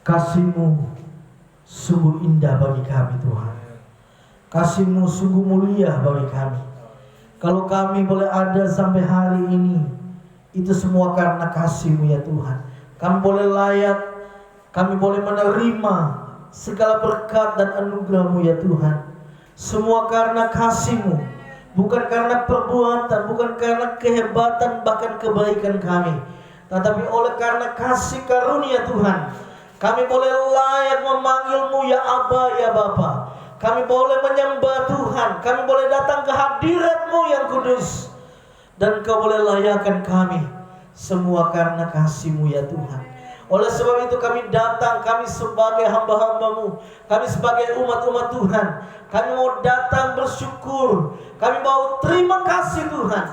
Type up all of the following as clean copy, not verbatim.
Kasih-Mu sungguh indah bagi kami Tuhan. Kasih-Mu sungguh mulia bagi kami. Kalau kami boleh ada sampai hari ini, itu semua karena kasih-Mu ya Tuhan. Kami boleh layak, kami boleh menerima segala berkat dan anugerah-Mu ya Tuhan. Semua karena kasih-Mu, bukan karena perbuatan, bukan karena kehebatan bahkan kebaikan kami, tetapi oleh karena kasih karunia Tuhan, kami boleh layak memanggil-Mu ya Aba, ya Bapa. Kami boleh menyembah Tuhan, kami boleh datang ke hadirat-Mu yang kudus, dan Kau boleh layakkan kami. Semua karena kasih-Mu ya Tuhan. Oleh sebab itu kami datang, kami sebagai hamba-hamba-Mu, kami sebagai umat-umat Tuhan, kami mau datang bersyukur, kami mau terima kasih Tuhan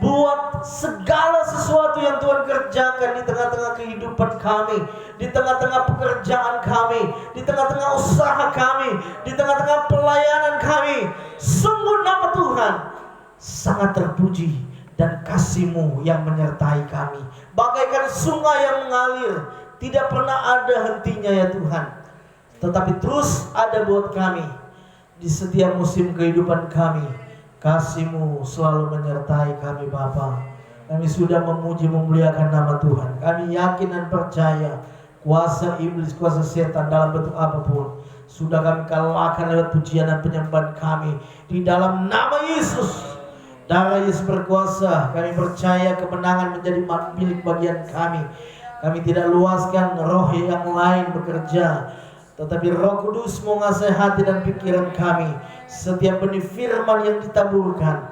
buat segala sesuatu yang Tuhan kerjakan di tengah-tengah kehidupan kami, di tengah-tengah pekerjaan kami, di tengah-tengah usaha kami, di tengah-tengah pelayanan kami. Sungguh nama Tuhan sangat terpuji, dan kasih-Mu yang menyertai kami bagaikan sungai yang mengalir, tidak pernah ada hentinya ya Tuhan, tetapi terus ada buat kami di setiap musim kehidupan kami. Kasih-Mu selalu menyertai kami Bapa. Kami sudah memuji memuliakan nama Tuhan. Kami yakin dan percaya kuasa iblis, kuasa setan dalam bentuk apapun sudah kami kalahkan lewat pujian dan penyembahan kami di dalam nama Yesus. Darah Yesus berkuasa. Kami percaya kemenangan menjadi milik bagian kami. Kami tidak luaskan roh yang lain bekerja, tetapi Roh Kudus menguasai hati dan pikiran kami. Setiap benih firman yang ditaburkan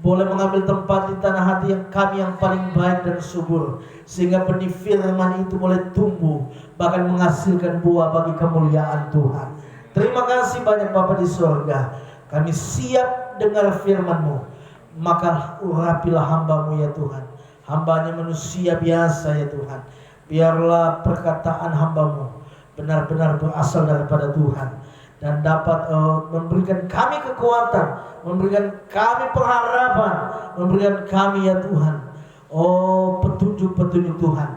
boleh mengambil tempat di tanah hati yang kami yang paling baik dan subur, sehingga benih firman itu boleh tumbuh, bahkan menghasilkan buah bagi kemuliaan Tuhan. Terima kasih banyak Bapa di surga. Kami siap dengar firman-Mu. Maka urapilah hamba-Mu ya Tuhan. Hambanya manusia biasa ya Tuhan. Biarlah perkataan hamba-Mu benar-benar berasal daripada Tuhan, dan dapat memberikan kami kekuatan, memberikan kami pengharapan, memberikan kami ya Tuhan petunjuk-petunjuk Tuhan.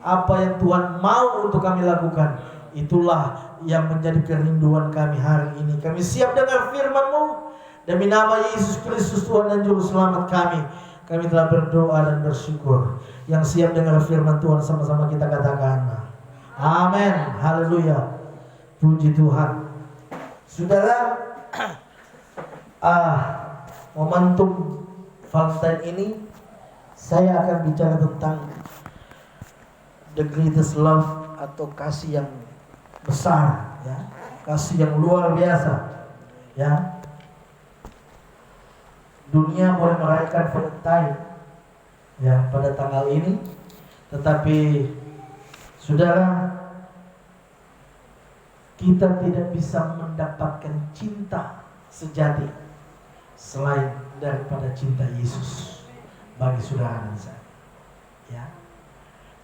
Apa yang Tuhan mau untuk kami lakukan, itulah yang menjadi kerinduan kami hari ini. Kami siap dengar firman-Mu. Demi nama Yesus Kristus Tuhan dan Juru Selamat kami telah berdoa dan bersyukur. Yang siap dengar firman Tuhan sama-sama kita katakan amin. Haleluya. Puji Tuhan. Saudara, momentum Valentine ini saya akan bicara tentang the greatest love, atau kasih yang besar ya. Kasih yang luar biasa ya. Dunia boleh merayakan Valentine ya pada tanggal ini, tetapi saudara, kita tidak bisa mendapatkan cinta sejati selain daripada cinta Yesus bagi saudara dan saya. Ya.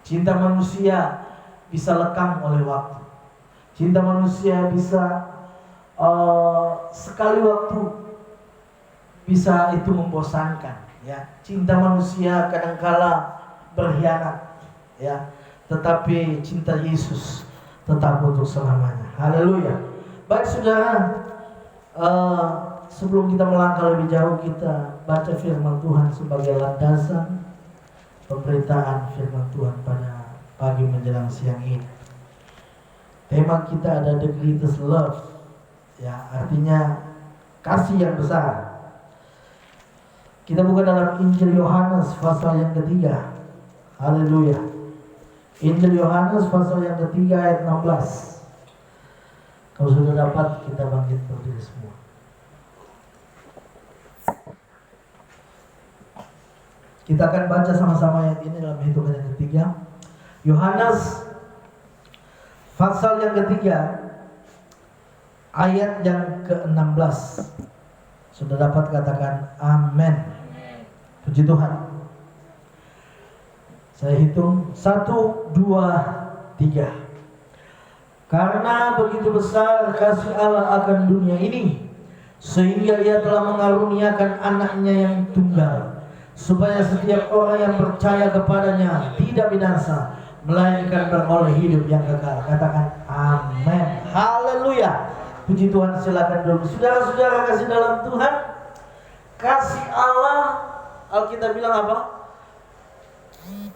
Cinta manusia bisa lekang oleh waktu. Cinta manusia bisa sekali waktu bisa itu membosankan. Ya. Cinta manusia kadangkala berkhianat. Ya. Tetapi cinta Yesus tetap untuk selamanya. Haleluya. Baik saudara, sebelum kita melangkah lebih jauh, kita baca firman Tuhan sebagai landasan pemberitaan firman Tuhan pada pagi menjelang siang ini. Tema kita ada the greatest love, ya, artinya kasih yang besar. Kita buka dalam Injil Yohanes pasal yang ketiga. Haleluya. Injil Yohanes pasal yang ketiga ayat 16. Kalau sudah dapat, kita bangkit berdiri semua. Kita akan baca sama-sama ayat ini dalam hitungan yang ketiga. Yohanes pasal yang ketiga ayat yang ke-16. Sudah dapat, katakan amin. Puji Tuhan. Saya hitung 1, 2, 3. Karena begitu besar kasih Allah akan dunia ini, sehingga Ia telah mengaruniakan anaknya yang tunggal, supaya setiap orang yang percaya kepadanya tidak binasa, melainkan beroleh hidup yang kekal. Katakan Amin. Haleluya. Puji Tuhan, silakan dulu. Saudara-saudara kasih dalam Tuhan, kasih Allah, Alkitab bilang apa?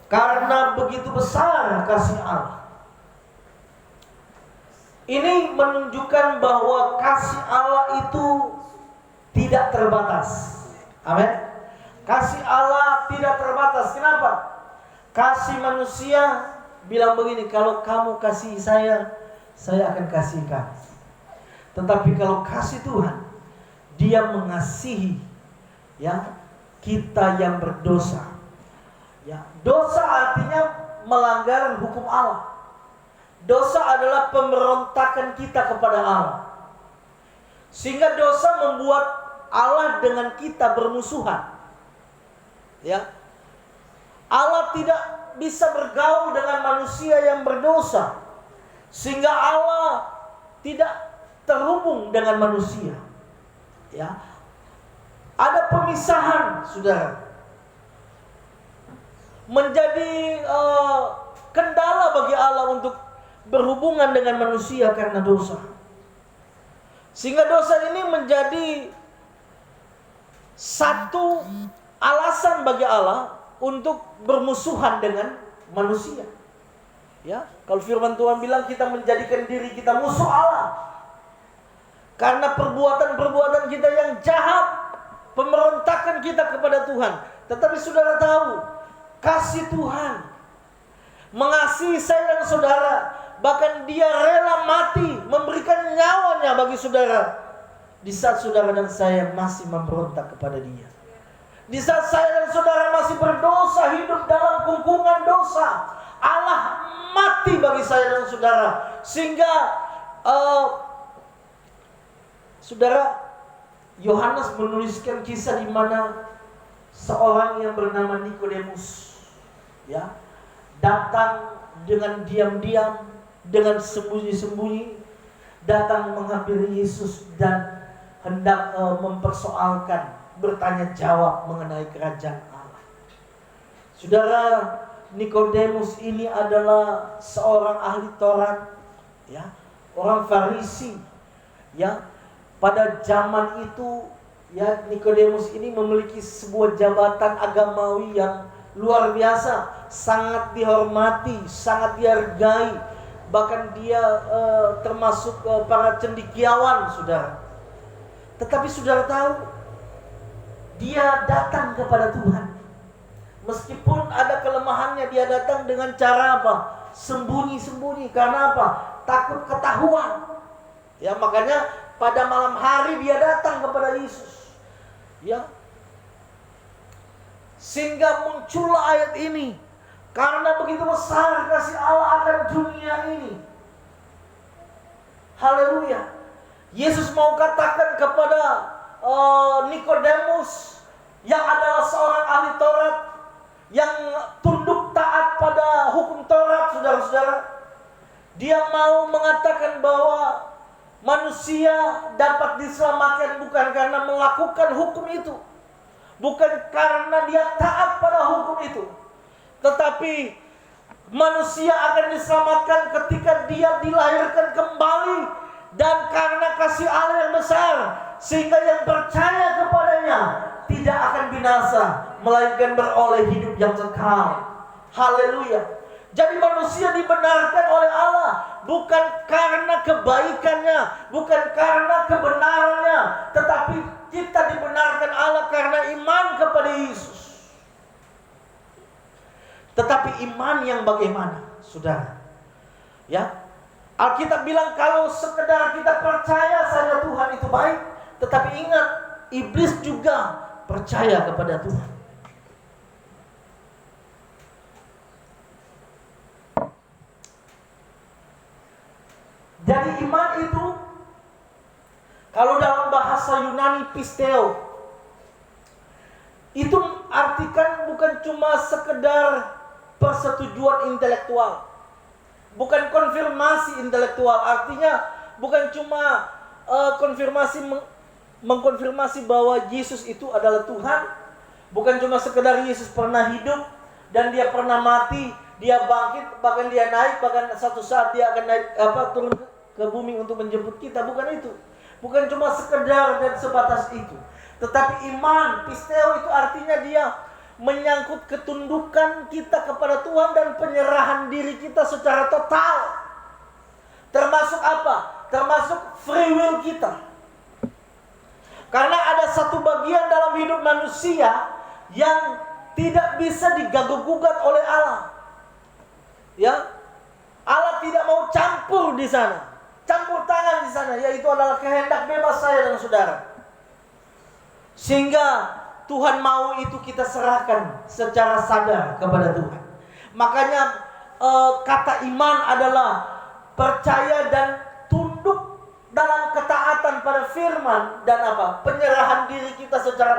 Karena begitu besar kasih Allah. Ini menunjukkan bahwa kasih Allah itu tidak terbatas. Amin. Kasih Allah tidak terbatas. Kenapa? Kasih manusia bilang begini, kalau kamu kasih saya akan kasih kamu. Tetapi kalau kasih Tuhan, Dia mengasihi ya kita yang berdosa. Ya, dosa artinya melanggar hukum Allah. Dosa adalah pemberontakan kita kepada Allah. Sehingga dosa membuat Allah dengan kita bermusuhan. Ya. Allah tidak bisa bergaul dengan manusia yang berdosa. Sehingga Allah tidak terhubung dengan manusia. Ya. Ada pemisahan, saudara. Menjadi kendala bagi Allah untuk berhubungan dengan manusia karena dosa. Sehingga dosa ini menjadi satu alasan bagi Allah untuk bermusuhan dengan manusia. Ya, kalau firman Tuhan bilang kita menjadikan diri kita musuh Allah. Karena perbuatan-perbuatan kita yang jahat, pemberontakan kita kepada Tuhan. Tetapi saudara tahu, kasih Tuhan mengasihi saya dan saudara. Bahkan Dia rela mati, memberikan nyawanya bagi saudara. Di saat saudara dan saya masih memberontak kepada Dia. Di saat saya dan saudara masih berdosa, hidup dalam kungkungan dosa, Allah mati bagi saya dan saudara. Sehingga saudara, Yohanes menuliskan kisah di mana seorang yang bernama Nikodemus ya datang dengan diam-diam, dengan sembunyi-sembunyi datang menghampiri Yesus dan hendak mempersoalkan, bertanya jawab mengenai kerajaan Allah. Saudara, Nikodemus ini adalah seorang ahli Taurat ya, orang Farisi ya. Pada zaman itu ya, Nikodemus ini memiliki sebuah jabatan agamawi yang luar biasa, sangat dihormati, sangat dihargai. Bahkan dia termasuk para cendekiawan, saudara. Tetapi saudara tahu, dia datang kepada Tuhan. Meskipun ada kelemahannya, dia datang dengan cara apa? Sembunyi-sembunyi. Karena apa? Takut ketahuan. Ya, makanya pada malam hari dia datang kepada Yesus. Ya. Sehingga muncullah ayat ini. Karena begitu besar kasih Allah akan dunia ini. Haleluya. Yesus mau katakan kepada Nikodemus yang adalah seorang ahli Taurat, yang tunduk taat pada hukum Taurat, saudara-saudara. Dia mau mengatakan bahwa manusia dapat diselamatkan bukan karena melakukan hukum itu, bukan karena dia taat pada hukum itu, tetapi manusia akan diselamatkan ketika dia dilahirkan kembali dan karena kasih Allah yang besar, sehingga yang percaya kepadanya tidak akan binasa, melainkan beroleh hidup yang kekal. Haleluya. Jadi manusia dibenarkan oleh Allah bukan karena kebaikannya, bukan karena kebenarannya, tetapi kita dibenarkan Allah karena iman kepada Yesus. Tetapi iman yang bagaimana, saudara? Ya, Alkitab bilang kalau sekedar kita percaya saja Tuhan itu baik, tetapi ingat, iblis juga percaya kepada Tuhan. Jadi iman itu, kalau dalam bahasa Yunani pisteo, itu artikan bukan cuma sekedar persetujuan intelektual, bukan konfirmasi intelektual. Artinya bukan cuma mengkonfirmasi bahwa Yesus itu adalah Tuhan, bukan cuma sekedar Yesus pernah hidup dan Dia pernah mati dia bangkit, bahkan dia naik, bahkan satu saat dia akan naik turun ke bumi untuk menjemput kita. Bukan itu. Bukan cuma sekedar dan sebatas itu. Tetapi iman, pisteo itu artinya dia menyangkut ketundukan kita kepada Tuhan dan penyerahan diri kita secara total. Termasuk apa? Termasuk free will kita. Karena ada satu bagian dalam hidup manusia yang tidak bisa diganggu-gugat oleh Allah. Ya, Allah tidak mau campur di sana, campur tangan di sana, yaitu adalah kehendak bebas saya dan saudara. Sehingga Tuhan mau itu kita serahkan secara sadar kepada Tuhan. Makanya kata iman adalah percaya dan tunduk dalam ketaatan pada firman dan penyerahan diri kita secara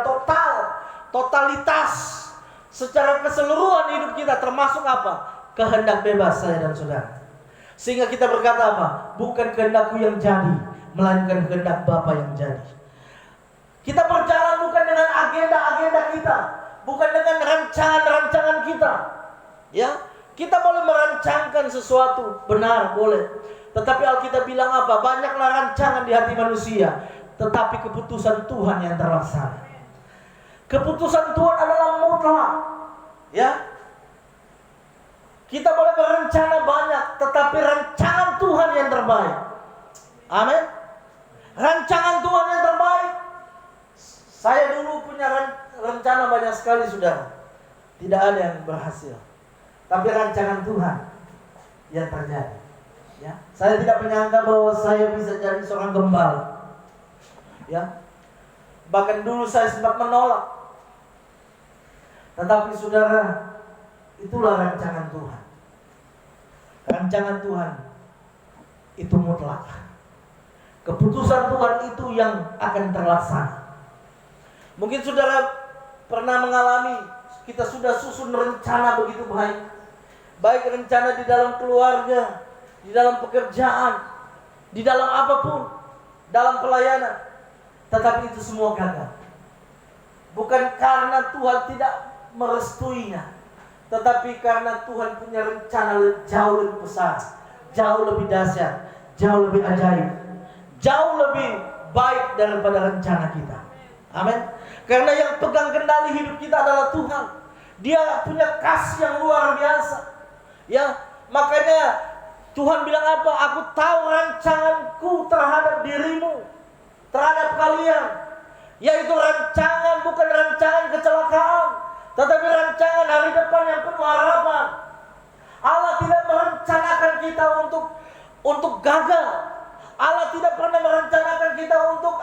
totalitas, secara keseluruhan hidup kita, termasuk kehendak bebas saya dan saudara. Sehingga kita berkata bukan kehendakku yang jadi, melainkan kehendak Bapa yang jadi. Kita berjalan bukan dengan agenda-agenda kita, bukan dengan rancangan-rancangan kita. Ya, kita boleh merancangkan sesuatu, benar, boleh. Tetapi Alkitab bilang Banyaklah rancangan di hati manusia, tetapi keputusan Tuhan yang terlaksana. Keputusan Tuhan adalah mutlak. Ya. Kita boleh berencana banyak, tetapi rancangan Tuhan yang terbaik. Amin. Rancangan Tuhan yang terbaik. Saya dulu punya rencana banyak sekali, saudara. Tidak ada yang berhasil. Tapi rancangan Tuhan yang terjadi. Ya, saya tidak menyangka bahwa saya bisa jadi seorang gembala. Ya, bahkan dulu saya sempat menolak. Tetapi saudara, itulah rancangan Tuhan. Rancangan Tuhan itu mutlak. Keputusan Tuhan itu yang akan terlaksana. Mungkin saudara pernah mengalami, kita sudah susun rencana begitu baik. Baik rencana di dalam keluarga, di dalam pekerjaan, di dalam apapun, dalam pelayanan. Tetapi itu semua gagal. Bukan karena Tuhan tidak merestuinya, tetapi karena Tuhan punya rencana jauh lebih besar, jauh lebih dahsyat, jauh lebih ajaib, jauh lebih baik daripada rencana kita. Amin. Karena yang pegang kendali hidup kita adalah Tuhan. Dia punya kasih yang luar biasa. Ya, makanya Tuhan bilang Aku tahu rancanganku terhadap dirimu, terhadap kalian, yaitu rancangan, bukan rancangan kecelakaan, tetapi rancangan hari depan yang penuh harapan. Allah tidak merencanakan kita untuk gagal. Allah tidak pernah merencanakan kita untuk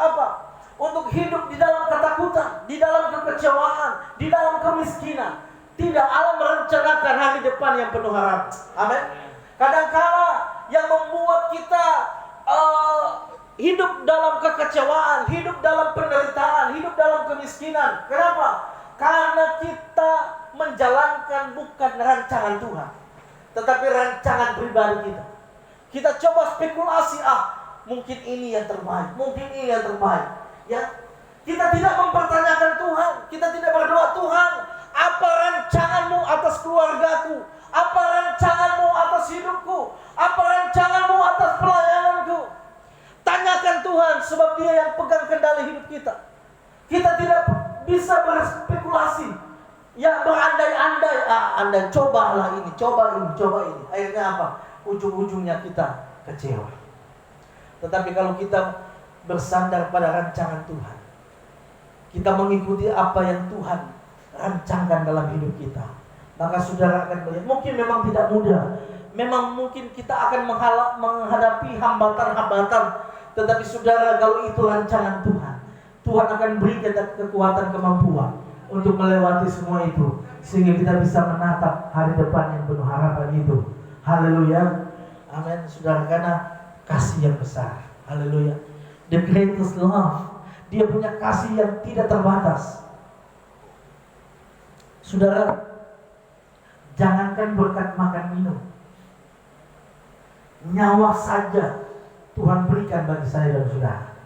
untuk hidup di dalam ketakutan, di dalam kekecewaan, di dalam kemiskinan. Tidak, Allah merencanakan hari depan yang penuh harapan. Amin. Kadangkala yang membuat kita hidup dalam kekecewaan, hidup dalam penderitaan, hidup dalam kemiskinan. Kenapa? Karena kita menjalankan bukan rancangan Tuhan, tetapi rancangan pribadi kita. Kita coba spekulasi, mungkin ini yang terbaik, mungkin ini yang terbaik. Ya, kita tidak mempertanyakan Tuhan. Kita tidak berdoa, Tuhan, apa rancanganmu atas keluargaku? Apa rancanganmu atas hidupku? Apa rancanganmu atas pelayananku? Tanyakan Tuhan, sebab Dia yang pegang kendali hidup kita. Kita tidak bisa berspekulasi, ya berandai-andai. Anda cobalah ini, coba ini, coba ini. Akhirnya ujung-ujungnya kita kecewa. Tetapi kalau kita bersandar pada rancangan Tuhan, kita mengikuti apa yang Tuhan rancangkan dalam hidup kita, maka saudara akan melihat, mungkin memang tidak mudah, memang mungkin kita akan menghadapi hambatan-hambatan, tetapi saudara, kalau itu rancangan Tuhan, Tuhan akan beri kita kekuatan, kemampuan untuk melewati semua itu, sehingga kita bisa menatap hari depan yang penuh harapan itu. Haleluya, amin saudara. Karena kasih yang besar, haleluya. The greatest love. Dia punya kasih yang tidak terbatas. Saudara, jangankan berkat makan minum, nyawa saja Tuhan berikan bagi saya dan saudara.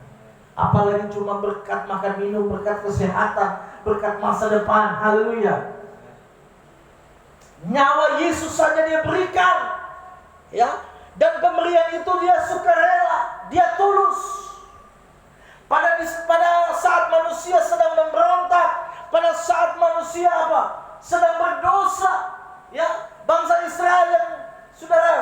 Apalagi cuma berkat makan minum, berkat kesehatan, berkat masa depan. Haleluya. Nyawa Yesus saja dia berikan, ya. Dan pemberian itu dia sukarela, dia tulus. Pada saat manusia sedang memberontak, pada saat manusia sedang berdosa, ya, bangsa Israel yang saudara,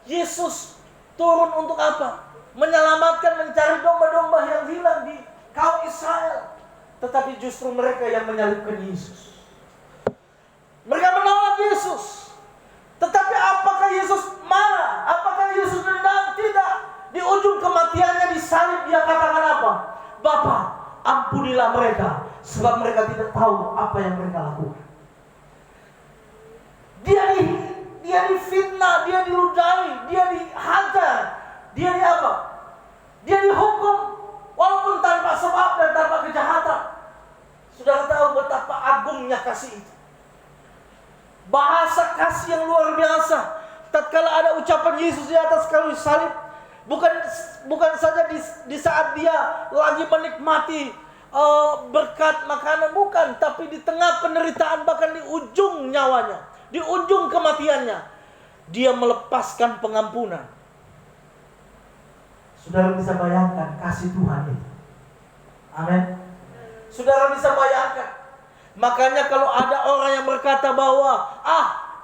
Yesus turun untuk apa? Menyelamatkan, mencari domba-domba yang hilang di kaum Israel. Tetapi justru mereka yang menyalibkan Yesus. Mereka menolak Yesus. Tetapi apakah Yesus marah? Apakah Yesus dendam? Tidak. Di ujung kematiannya disalib dia katakan apa? Bapa, ampunilah mereka, sebab mereka tidak tahu apa yang mereka lakukan. Dia difitnah, dia diludahi, dia dihajar, dia Dia dihukum walaupun tanpa sebab dan tanpa kejahatan. Saudara tahu betapa agungnya kasih itu. Bahasa kasih yang luar biasa. Tatkala ada ucapan Yesus di atas kayu salib, bukan saja di saat dia lagi menikmati berkat makanan, bukan, tapi di tengah penderitaan, bahkan di ujung nyawanya, di ujung kematiannya, dia melepaskan pengampunan. Saudara bisa bayangkan kasih Tuhan itu. Amin. Saudara bisa bayangkan. Makanya kalau ada orang yang berkata bahwa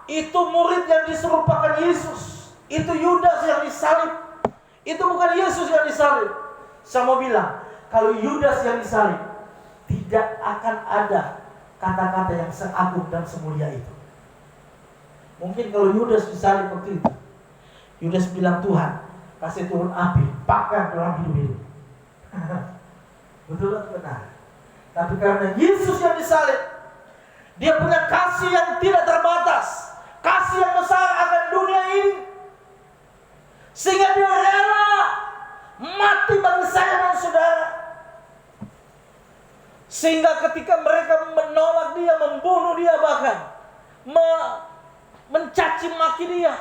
itu murid yang diserupakan Yesus, itu Yudas yang disalib, itu bukan Yesus yang disalib. Saya mau bilang, kalau Yudas yang disalib, tidak akan ada kata-kata yang seagung dan semulia itu. Mungkin kalau Yudas disalib waktu itu, Yudas bilang, Tuhan kasih turun api, bakar dalam hidup-hidup. Betul atau benar? Tapi karena Yesus yang disalib, dia punya kasih yang tidak terbatas, kasih yang besar akan dunia ini, sehingga dia rela mati bagi saya dan saudara. Sehingga ketika mereka menolak dia, membunuh dia, bahkan mencaci maki dia,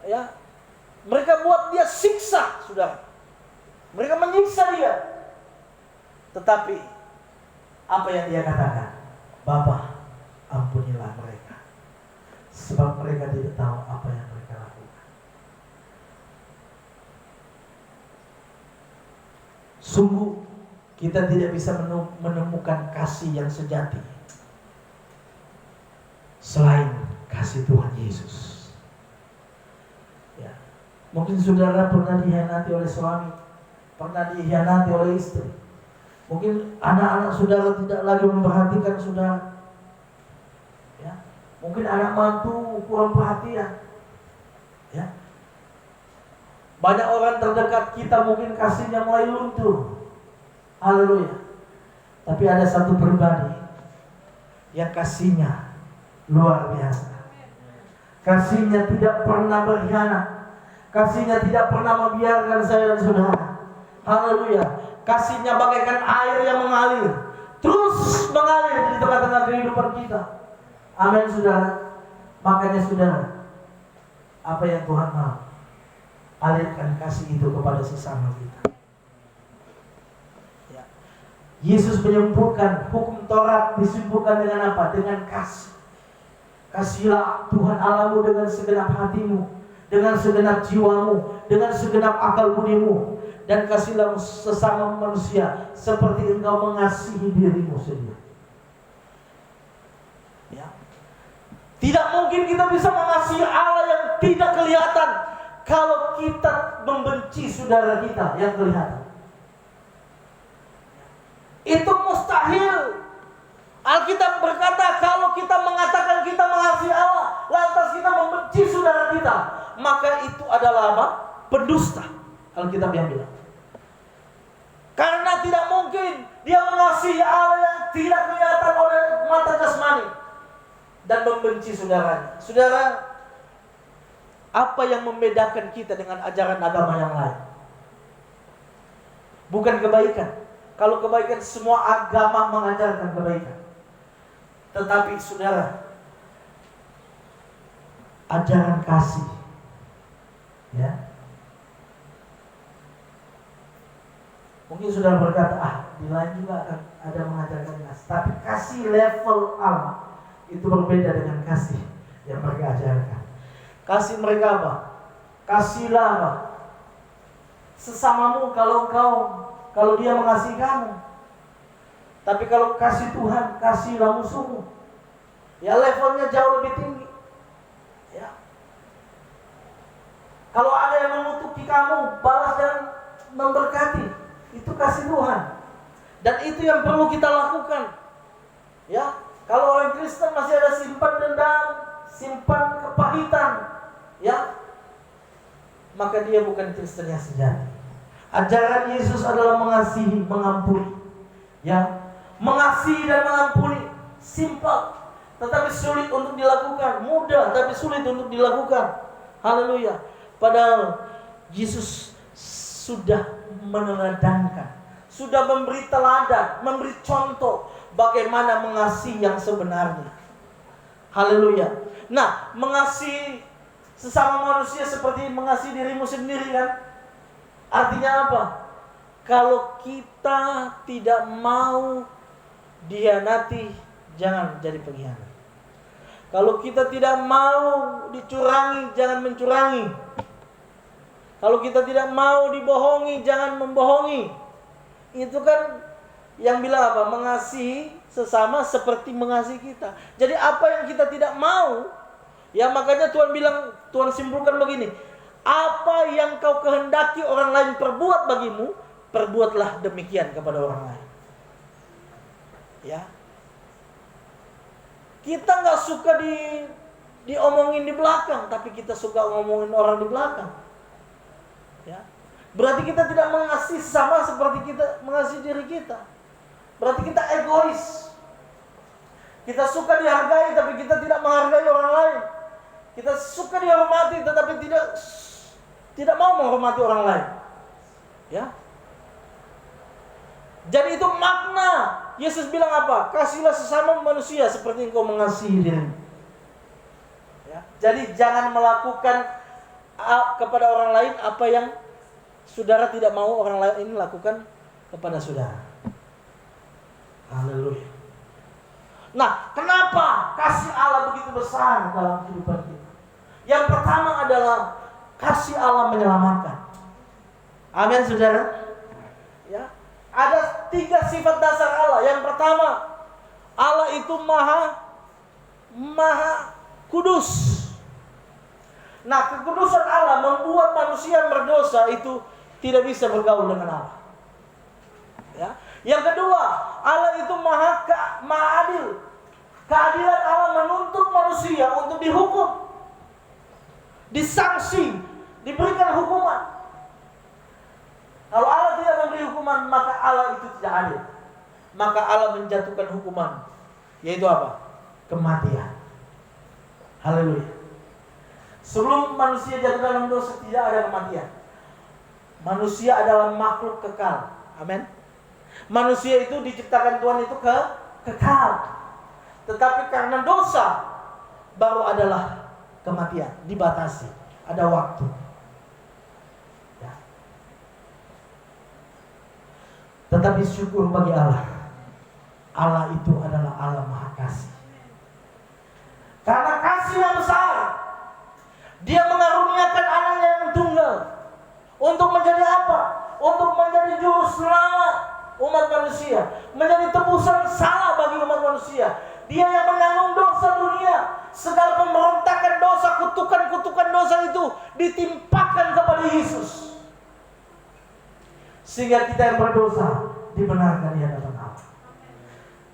ya, mereka buat dia siksa, saudara. Mereka menyiksa dia. Tetapi apa yang dia katakan? Bapa, ampunilah mereka, sebab mereka tidak tahu apa yang mereka lakukan. Sungguh kita tidak bisa menemukan kasih yang sejati selain kasih Tuhan Yesus. Ya. Mungkin saudara pernah dikhianati oleh suami, pernah dikhianati oleh istri. Mungkin anak-anak saudara tidak lagi memperhatikan saudara, ya. Mungkin anak mantu kurang perhatian, ya. Banyak orang terdekat kita mungkin kasihnya mulai luntur. Haleluya. Tapi ada satu pribadi yang kasihnya luar biasa. Kasihnya tidak pernah berkhianat. Kasihnya tidak pernah membiarkan saya dan saudara. Haleluya. Kasihnya bagaikan air yang mengalir, terus mengalir di tengah-tengah kehidupan kita. Amin, saudara. Makanya saudara, apa yang Tuhan mau, alirkan kasih itu kepada sesama kita. Ya. Yesus menyempurnakan hukum Taurat, disimpulkan dengan apa? Dengan kasih. Kasihlah Tuhan Allahmu dengan segenap hatimu, dengan segenap jiwamu, dengan segenap akal budimu. Dan kasihlah sesama manusia seperti engkau mengasihi dirimu sendiri. Ya. Tidak mungkin kita bisa mengasihi Allah yang tidak kelihatan kalau kita membenci saudara kita yang kelihatan. Itu mustahil. Alkitab berkata kalau kita mengatakan kita mengasihi Allah, lantas kita membenci saudara kita, maka itu adalah apa? Pendusta. Alkitab yang bilang. Karena tidak mungkin dia mengasihi Allah yang tidak kelihatan oleh mata jasmani dan membenci saudaranya. Saudara, apa yang membedakan kita dengan ajaran agama yang lain? Bukan kebaikan. Kalau kebaikan, semua agama mengajarkan kebaikan. Tetapi saudara, ajaran kasih, ya. Mungkin saudara berkata, di lain juga akan ada mengajarkan kasih. Tapi kasih level Allah, itu berbeda dengan kasih yang mereka ajarkan. Kasih mereka apa? Kasihlah apa? Sesamamu kalau dia mengasihi kamu. Tapi kalau kasih Tuhan, kasihlah musuhmu. Ya, levelnya jauh lebih tinggi. Ya. Kalau ada yang mengutuki kamu, balas dan memberkati. Itu kasih Tuhan. Dan itu yang perlu kita lakukan. Ya, kalau orang Kristen masih ada simpan dendam, simpan kepahitan, ya, maka dia bukan Kristen yang sejati. Ajaran Yesus adalah mengasihi, mengampuni. Ya, mengasihi dan mengampuni simpel, tetapi sulit untuk dilakukan. Mudah tapi sulit untuk dilakukan. Haleluya. Padahal Yesus sudah meneladangkan, sudah memberi teladan, memberi contoh bagaimana mengasihi yang sebenarnya. Haleluya. Nah, mengasihi sesama manusia seperti mengasihi dirimu sendiri kan? Artinya apa? Kalau kita tidak mau dihianati, jangan jadi pengkhianat. Kalau kita tidak mau dicurangi, jangan mencurangi. Kalau kita tidak mau dibohongi, jangan membohongi. Itu kan yang bilang apa? Mengasihi sesama seperti mengasihi kita. Jadi apa yang kita tidak mau, ya makanya Tuhan bilang, Tuhan simpulkan begini. Apa yang kau kehendaki orang lain perbuat bagimu, perbuatlah demikian kepada orang lain. Ya. Kita nggak suka diomongin di belakang, tapi kita suka ngomongin orang di belakang. Ya. Berarti kita tidak mengasihi sesama seperti kita mengasihi diri kita. Berarti kita egois. Kita suka dihargai, tapi kita tidak menghargai orang lain. Kita suka dihormati, tetapi tidak mau menghormati orang lain. Ya. Jadi itu makna Yesus bilang apa? Kasihlah sesama manusia seperti engkau mengasihi dirimu. Ya. Jadi jangan melakukan kepada orang lain apa yang saudara tidak mau orang lain lakukan kepada saudara. Haleluya. Nah, kenapa kasih Allah begitu besar dalam kehidupan kita? Yang pertama adalah kasih Allah menyelamatkan. Amin, saudara. Ya. Ada 3 sifat dasar Allah. Yang pertama, Allah itu maha kudus. Nah, kekudusan Allah membuat manusia yang berdosa itu tidak bisa bergaul dengan Allah. Ya. Yang kedua, Allah itu maha adil. Keadilan Allah menuntut manusia untuk dihukum, disanksi, diberikan hukuman. Kalau Allah tidak memberi hukuman, maka Allah itu tidak adil. Maka Allah menjatuhkan hukuman, yaitu apa? Kematian. Haleluya. Sebelum manusia jatuh dalam dosa, tidak ada kematian. Manusia adalah makhluk kekal. Amin. Manusia itu diciptakan Tuhan itu kekal. Tetapi karena dosa, baru adalah kematian. Dibatasi. Ada waktu. Ya. Tetapi syukur bagi Allah. Allah itu adalah Allah Maha Kasih. Karena kasih yang besar, Dia mengaruniakan anaknya yang tunggal. Untuk menjadi apa? Untuk menjadi juru selamat umat manusia. Menjadi tebusan salah bagi umat manusia. Dia yang menanggung dosa dunia. Segala pemberontakan dosa, kutukan-kutukan dosa itu ditimpakan kepada Yesus. Sehingga kita yang berdosa dibenarkan di hadapan Allah.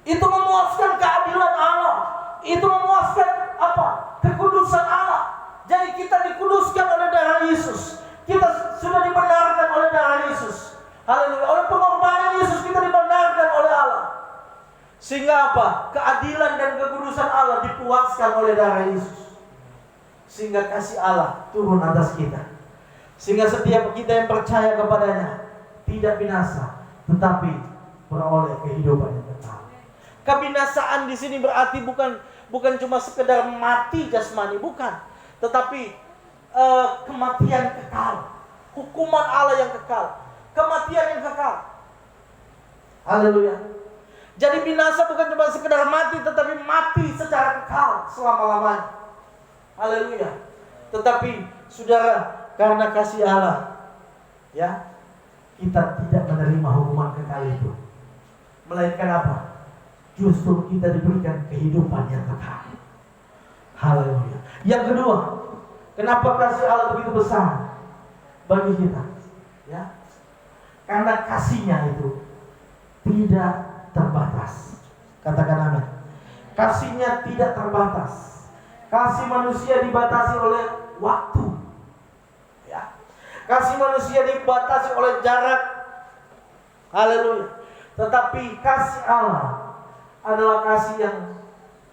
Itu memuaskan keadilan Allah. Itu memuaskan apa? Kekudusan Allah. Jadi kita dikuduskan oleh darah Yesus. Kita sudah dibenarkan oleh darah Yesus. Haleluya. Oleh pengorbanan Yesus kita dibenarkan oleh Allah. Sehingga apa? Keadilan dan kekudusan Allah dipuaskan oleh darah Yesus. Sehingga kasih Allah turun atas kita. Sehingga setiap kita yang percaya kepadanya tidak binasa, tetapi beroleh kehidupan yang kekal. Kebinasaan di sini berarti bukan cuma sekedar mati jasmani, bukan. Tetapi kematian kekal. Hukuman Allah yang kekal. Kematian yang kekal. Haleluya. Jadi binasa bukan cuma sekedar mati, tetapi mati secara kekal selama-lamanya. Haleluya. Tetapi saudara, karena kasih Allah, ya, kita tidak menerima hukuman kekal itu. Melainkan apa? Justru kita diberikan kehidupan yang kekal. Haleluya. Yang kedua, kenapa kasih Allah begitu besar bagi kita? Ya, karena kasihnya itu tidak terbatas. Katakan amin. Kasihnya tidak terbatas. Kasih manusia dibatasi oleh waktu, ya. Kasih manusia dibatasi oleh jarak. Haleluya. Tetapi kasih Allah adalah kasih yang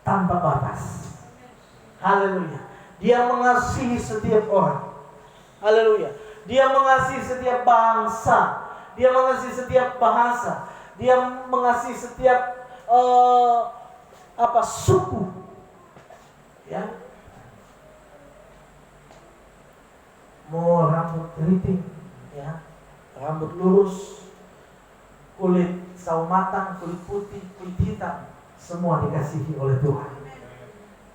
tanpa batas. Haleluya. Dia mengasihi setiap orang. Haleluya. Dia mengasihi setiap bangsa. Dia mengasihi setiap bahasa. Dia mengasihi setiap suku, ya. Mau rambut keriting, ya, rambut lurus, kulit sawo matang, kulit putih, kulit hitam, semua dikasihi oleh Tuhan.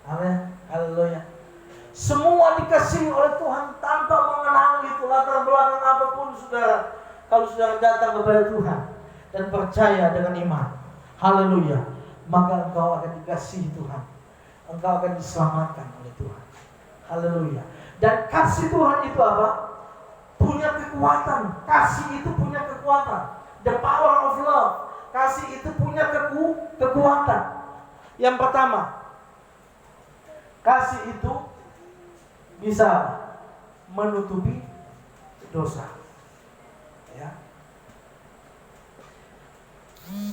Amin. Haleluya. Semua dikasihi oleh Tuhan tanpa mengenal itu latar belakang apapun, saudara. Kalau saudara datang kepada Tuhan dan percaya dengan iman, haleluya, maka engkau akan dikasihi Tuhan. Engkau akan diselamatkan oleh Tuhan. Haleluya. Dan kasih Tuhan itu apa? Punya kekuatan. Kasih itu punya kekuatan. The power of love. Kasih itu punya kekuatan. Yang pertama, kasih itu bisa menutupi dosa. Ya.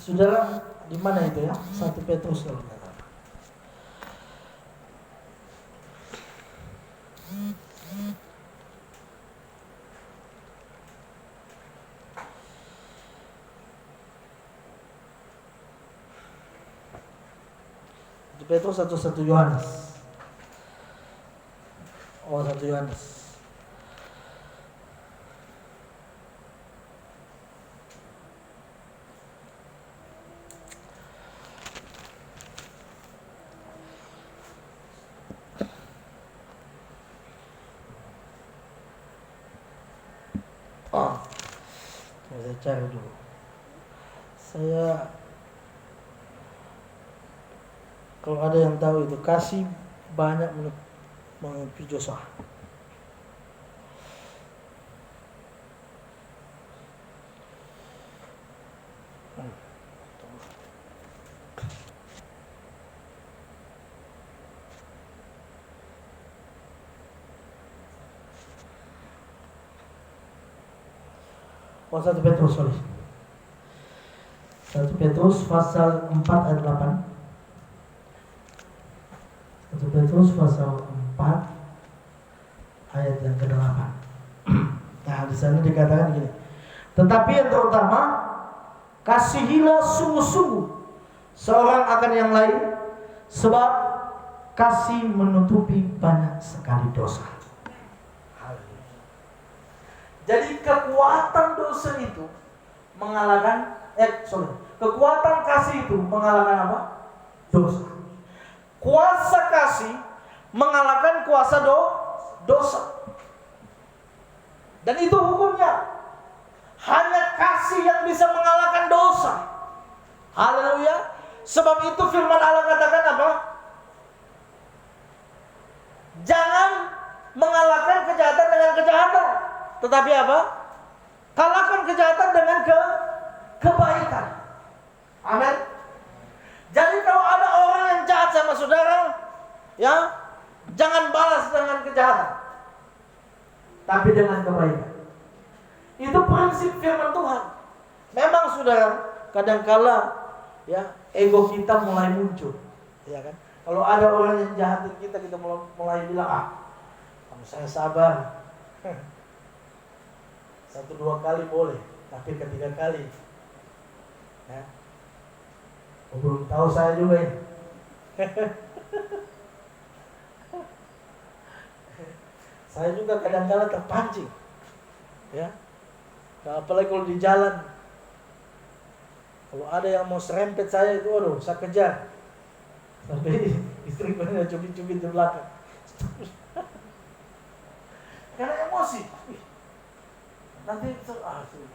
Saudara, di mana itu ya? 1 Petrus kalau kata. Petrus atau 1 Yohanes? Oh, 1 Yohanes. Saya cari dulu. Kalau ada yang tahu itu, kasih banyak menutupi dosa. Oh, 1 Petrus, sorry. 1 Petrus pasal 4 ayat 8. 1 Petrus pasal 4 ayat yang ke-8. Nah, di sana dikatakan gini. Tetapi yang terutama, kasihilah sungguh-sungguh seorang akan yang lain, sebab kasih menutupi banyak sekali dosa. Jadi kekuatan dosa itu mengalahkan kekuatan kasih itu mengalahkan apa? Dosa. Kuasa kasih mengalahkan kuasa dosa. Dan itu hukumnya. Hanya kasih yang bisa mengalahkan dosa. Haleluya. Sebab itu firman Allah katakan apa? Jangan mengalahkan kejahatan dengan kejahatan. Tetapi apa? Kalahkan kejahatan dengan kebaikan. Amin. Jadi kalau ada orang yang jahat sama saudara, ya, jangan balas dengan kejahatan, tapi dengan kebaikan. Itu prinsip firman Tuhan. Memang saudara, kadangkala ya ego kita mulai muncul, ya kan? Kalau ada orang yang jahatin kita mulai bilang, kamu saya sabar. 1-2 kali boleh, tapi ketiga kali, ya, belum tahu saya juga ini. Saya juga kadang-kadang terpancing, ya. Nah, apalagi kalau di jalan, Kalau ada yang mau serempet saya itu, aduh, saya kejar. Sampai istri pada cubit-cubit di belakang. Karena emosi. Nanti ampun.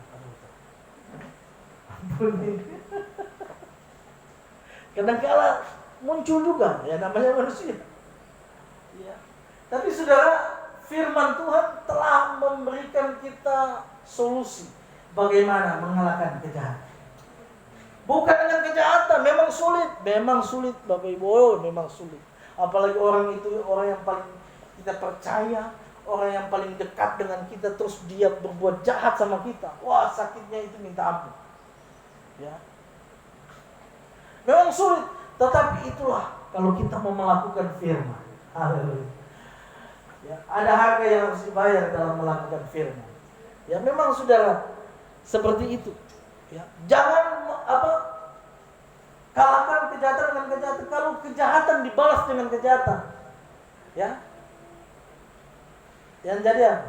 Kadang-kala muncul juga, ya namanya manusia. Ya. Tapi saudara, firman Tuhan telah memberikan kita solusi bagaimana mengalahkan kejahatan. Bukan dengan kejahatan, memang sulit Bapak Ibu, memang sulit. Apalagi orang itu orang yang paling kita percaya, orang yang paling dekat dengan kita, terus dia berbuat jahat sama kita. Wah, sakitnya itu minta ampun. Ya. Memang sulit, tetapi itulah kalau kita mau melakukan firman. Haleluya. Ya, ada harga yang harus dibayar dalam melakukan firman. Ya, memang saudara seperti itu. Ya, jangan kalahkan kejahatan dengan kejahatan. Kalau kejahatan dibalas dengan kejahatan, ya, yang jadi apa?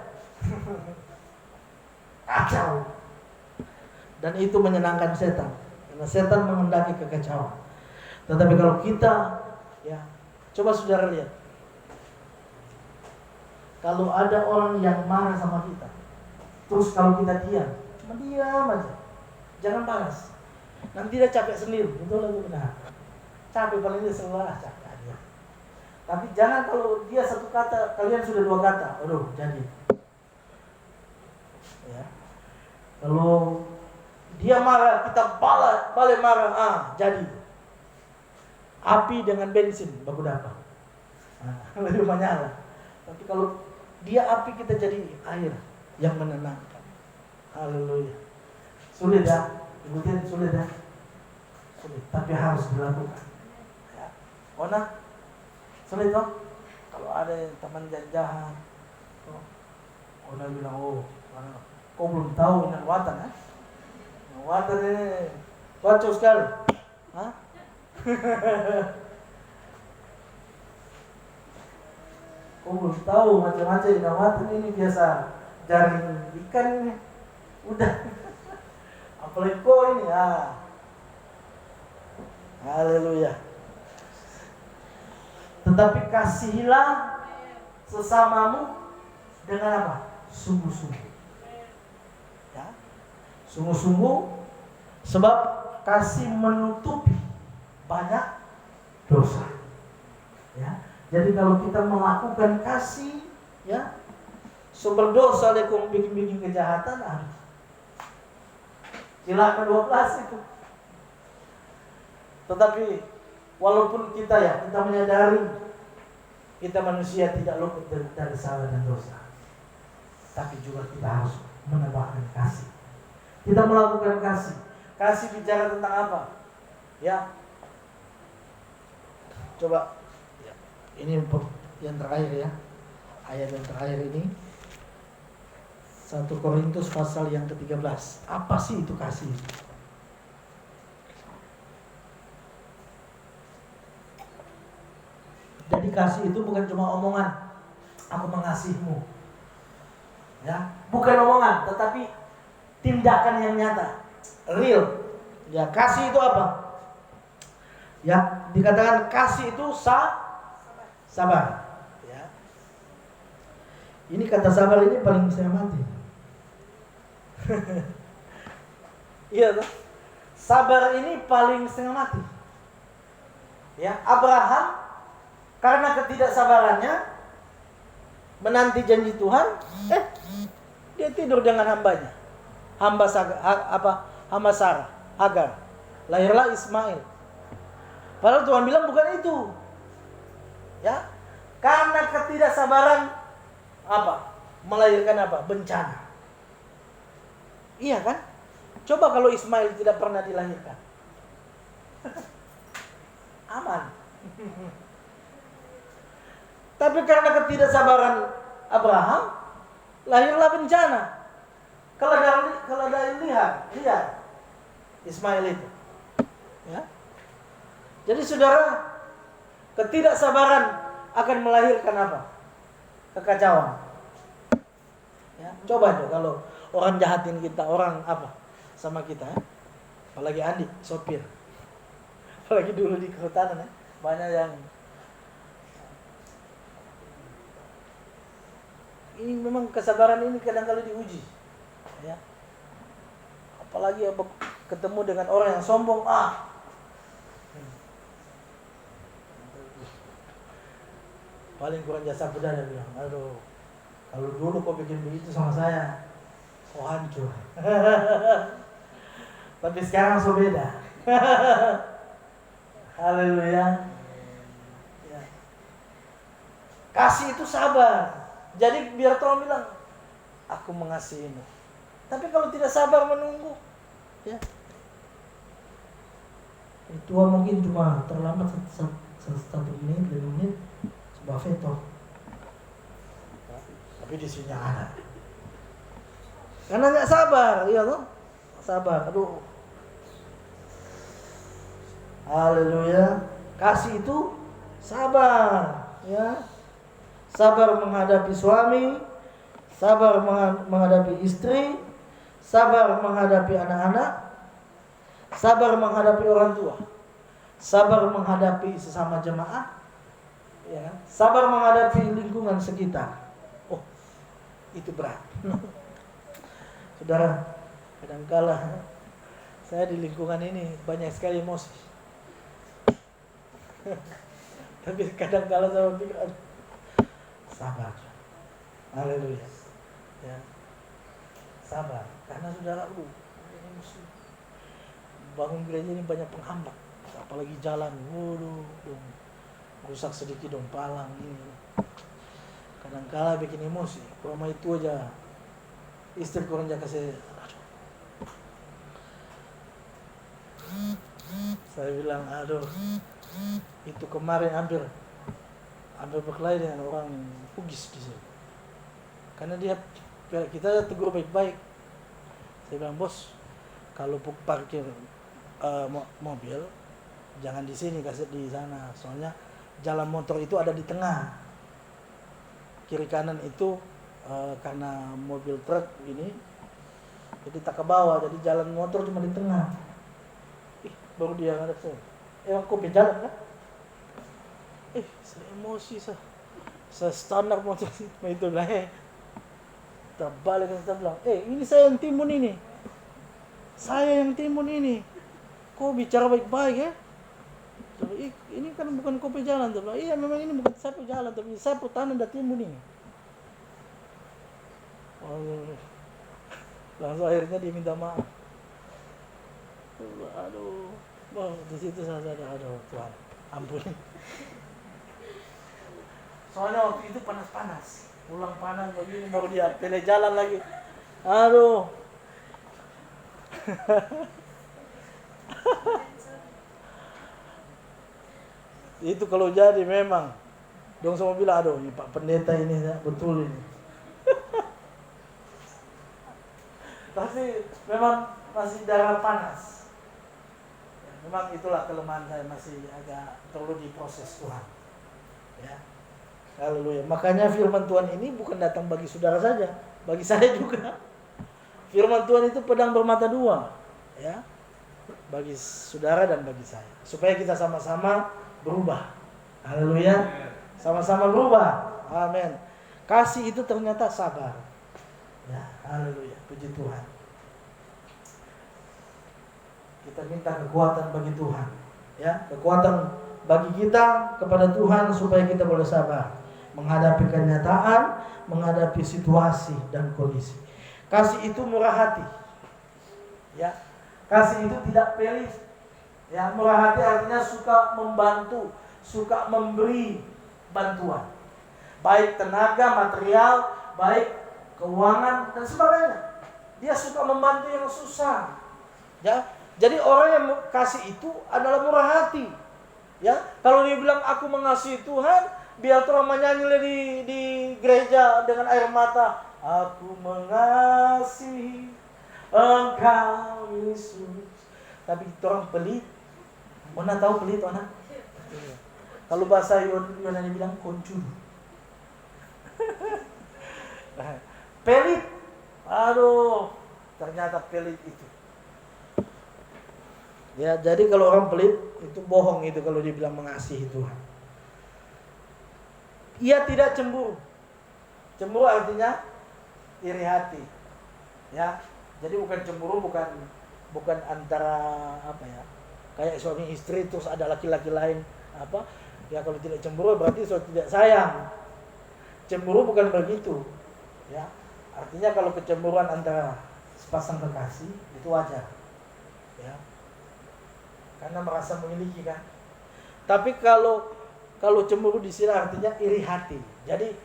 Kacau. Dan itu menyenangkan setan, karena setan menghendaki kekacauan. Tetapi kalau kita, ya, coba saudara lihat, kalau ada orang yang marah sama kita, terus kalau kita diam, cuma diam aja, jangan balas. Nanti dia capek sendiri, betul lagi benar. Capek paling dia salah capek aja. Tapi jangan kalau dia satu kata, kalian sudah dua kata, aduh jadi. Ya. Kalau dia marah, kita balik marah, jadi. Api dengan bensin baku dapat. Lebih menyala. Tapi kalau dia api, kita jadi air yang menenangkan. Haleluya. Sulit ya. Ikutin, sulit ya. Sulit, tapi harus dilakukan. Ya. Ona, sulit toh? Kalau ada teman jahat, Ona bilang, kau belum tahu ini watan ya? Watan ini kacau sekali. Hah? Kau belum tahu macam-macam di watan ini biasa jaring ikan ini. Udah. Apalagi kau ini, haleluya. Tetapi kasihilah sesamamu dengan apa? Sungguh-sungguh. Ya. Sungguh-sungguh, sebab kasih menutupi banyak dosa. Ya. Jadi kalau kita melakukan kasih, ya, sumber dosa dia kau bikin kejahatan, Silakan 12 itu. Tetapi walaupun kita menyadari kita manusia tidak luput dari salah dan dosa, tapi juga kita harus menambahkan kasih. Kita melakukan kasih. Kasih bicara tentang apa? Ya. Coba ya. Ini yang terakhir ya. Ayat yang terakhir ini 1 Korintus pasal yang ke-13. Apa sih itu kasih? Jadi kasih itu bukan cuma omongan, aku mengasihimu. Ya, bukan omongan, tetapi tindakan yang nyata, real. Ya, kasih itu apa? Ya, dikatakan kasih itu sabar. Ya. Ini kata sabar ini paling saya mati. Iya tuh. Sabar ini paling setengah mati. Ya, Abraham karena ketidaksabarannya menanti janji Tuhan, dia tidur dengan hambanya. Hamba Sarah, Hagar. Lahirlah Ismail. Padahal Tuhan bilang bukan itu. Ya. Karena ketidaksabaran melahirkan bencana. Iya kan? Coba kalau Ismail tidak pernah dilahirkan. Aman. Tapi karena ketidaksabaran Abraham, lahirlah bencana. Kalau dari lihat Ismail itu. Ya. Jadi saudara, ketidaksabaran akan melahirkan apa? Kekacauan. Ya, coba kalau orang jahatin kita, orang sama kita, apalagi Andi sopir, apalagi dulu di kehutanan ya, banyak yang ini memang kesabaran ini kadang-kala diuji ya, apalagi ketemu dengan orang yang sombong paling kurang jasa budaya bilang, aduh kalau dulu kau bikin begitu sama saya kau hancur. Tapi sekarang so beda. Haleluya ya. Kasih itu sabar. Jadi biar Tuhan bilang aku mengasihimu, tapi kalau tidak sabar menunggu ya, Tuhan mungkin cuma terlambat 1 menit, 5 menit sebuah veto, tapi di sini ada karena nggak sabar, iya loh, sabar. Aduh, haleluya. Kasih itu sabar ya, sabar menghadapi suami, sabar menghadapi istri, sabar menghadapi anak-anak, sabar menghadapi orang tua, sabar menghadapi sesama jemaah ya, sabar menghadapi lingkungan sekitar. Oh, itu berat. Saudara, kadangkala saya di lingkungan ini banyak sekali emosi. Tapi kadangkala saya pikir sabar. Haleluya. Ya. Sabar, karena saudara emosi. Bangun gereja ini banyak penghambat, apalagi jalan, rusak sedikit dong, palang ini. Kadangkala bikin emosi. Kurang itu aja, istri kurang jaga saya. Saya bilang, aduh, itu kemarin hampir berkelahi dengan orang Bugis di sini. Karena kita tegur baik-baik. Saya bilang, bos, kalau parkir mobil jangan di sini, kasih di sana. Soalnya jalan motor itu ada di tengah. Kiri kanan itu karena mobil truk ini, jadi tak ke bawah. Jadi jalan motor cuma di tengah. Baru dia ngadep saya. Emang kau jalan kan? Saya emosi saya standar motor itu lah. Terbalik saya bilang, ini saya yang timun ini. Saya yang timun ini. Kau bicara baik-baik ya? Ini kan bukan kopi jalan. Iya memang ini bukan sapu jalan, tapi sapu tanah dan timun ini. Langsung akhirnya dia minta maaf. Aduh, di situ saya sadar, aduh Tuhan, ampuni. Soalnya waktu itu panas-panas, pulang panas begini baru dia pilih jalan lagi. Aduh. Itu kalau jadi memang dong semua bilang, aduh ini Pak Pendeta ini ya, betul ini. Tapi memang masih darah panas. Ya, memang itulah kelemahan saya, masih agak perlu diproses Tuhan. Ya. Haleluya. Makanya firman Tuhan ini bukan datang bagi saudara saja, bagi saya juga. Firman Tuhan itu pedang bermata dua, ya. Bagi saudara dan bagi saya, supaya kita sama-sama berubah. Haleluya. Sama-sama berubah. Amin. Kasih itu ternyata sabar. Ya, haleluya. Puji Tuhan. Kita minta kekuatan bagi Tuhan, ya. Kekuatan bagi kita kepada Tuhan supaya kita boleh sabar menghadapi kenyataan, menghadapi situasi dan kondisi. Kasih itu murah hati. Ya. Kasih itu tidak pelit. Ya, murah hati artinya suka membantu, suka memberi bantuan. Baik tenaga, material, baik keuangan dan sebagainya. Dia suka membantu yang susah. Ya. Jadi orang yang kasih itu adalah murah hati. Ya, kalau dia bilang aku mengasihi Tuhan, biar orang menyanyi di gereja dengan air mata, aku mengasihi Engkau Yesus. Tapi orang pelit. Ona tahu pelit ona? Kalau bahasa Yunani bilang koncun. Pelit. Aduh, ternyata pelit itu. Ya, jadi kalau orang pelit itu bohong itu kalau dia bilang mengasihi Tuhan. Ia tidak cemburu. Cemburu artinya iri hati. Ya. Jadi bukan cemburu, bukan antara apa ya? Kayak suami istri terus ada laki-laki lain apa? Ya kalau tidak cemburu berarti sudah tidak sayang. Cemburu bukan begitu. Ya. Artinya kalau kecemburuan antara sepasang kekasih itu wajar. Ya. Karena merasa memiliki kan. Tapi kalau cemburu di sini artinya iri hati. Jadi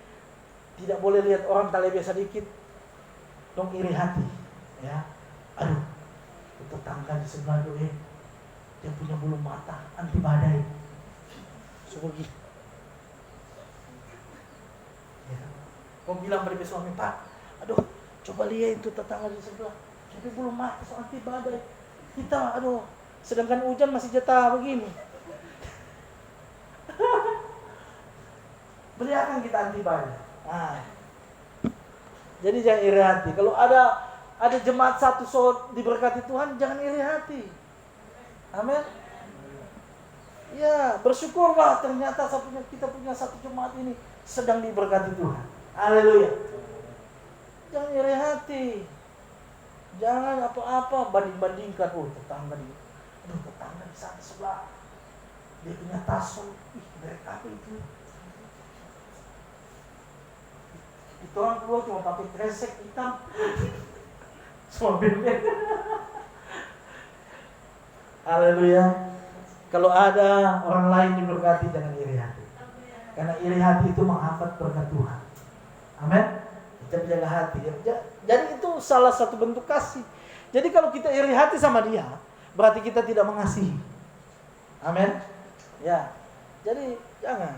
tidak boleh lihat orang tali biasa dikit dong iri hati. Ya. Aduh, tetangga di sebelah itu dia punya bulu mata anti badai. Seperti. Ya. Kau bilang pada suami, Pak, aduh, coba lihat itu tetangga di sebelah. Tapi bulu mata anti badai. Kita, aduh, sedangkan hujan masih jatah begini. Beriakan kita anti badai. Nah. Jadi jangan iri hati. Kalau ada jemaat satu diberkati Tuhan, jangan iri hati. Amin. Ya, bersyukurlah ternyata kita punya satu jemaat ini sedang diberkati Tuhan. Haleluya. Jangan iri hati. Jangan apa-apa banding-bandingkan. Oh, tetangga di sana sebelah. Dia punya taso. Ih, merek apa itu? Itu orang keluar cuma pakai kresek hitam. Semua bebek. Haleluya. Kalau ada orang lain diberkati jangan iri hati. Karena iri hati itu menghambat berkat Tuhan. Amin. Kita menjaga hati. Jadi itu salah satu bentuk kasih. Jadi kalau kita iri hati sama dia, berarti kita tidak mengasihi. Amin. Ya. Jadi jangan.